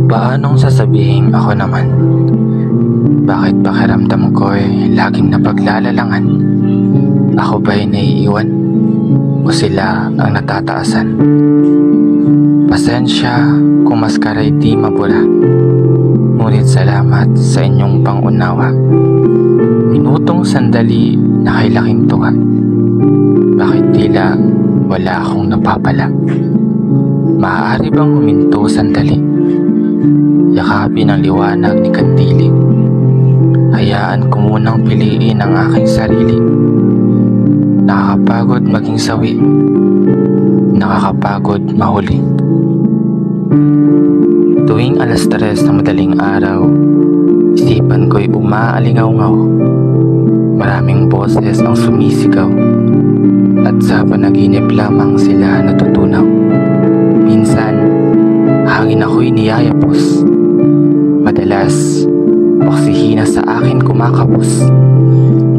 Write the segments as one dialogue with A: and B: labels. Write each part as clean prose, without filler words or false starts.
A: Paanong sasabihin ako naman? Bakit pakiramdam ko'y laging napaglalalangan? Ako ba'y naiiwan? O sila ang natataasan? Pasensya kung maskara'y di mabura, ngunit salamat sa inyong pangunawa. Minutong sandali na kay laking tuwa, bakit tila wala akong napapala? Maaari bang huminto sandali? Yakapin ang liwanag ni kandili. Hayaan ko munang piliin ang aking sarili. Nakakapagod maging sawi, nakakapagod mahuli. Tuwing 3:00 ng madaling araw, isipan ko'y umaalingaw-ngaw. Maraming boses ang sumisigaw, at sa panaginip lamang sila natutunaw. Minsan, hangin ako'y niyayapos. Madalas, oksihina sa akin kumakapos.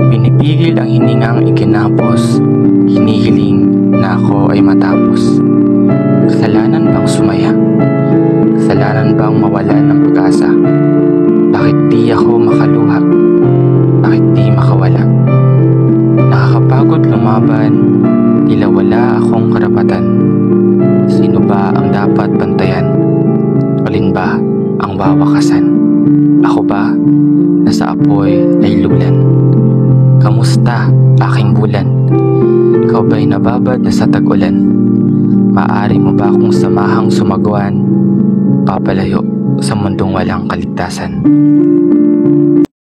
A: Pinipigil ang hiningang ikinapos, hinihiling na ako ay matapos. Kasalanan bang sumaya? Kasalanan bang mawalan ng pag-asa? Bakit di ako makaluha? Bakit di makawala? Nakakapagod lumaban, tila wala akong karapatan. Sino ba ang dapat bantayan? Alin ba ang wawakasan? Ako ba na sa apoy ay lulan? Kamusta aking bulan? Ikaw ba'y nababad na sa tag-ulan? Maaari mo ba akong samahang sumagwan, papalayo sa mundong walang kaligtasan?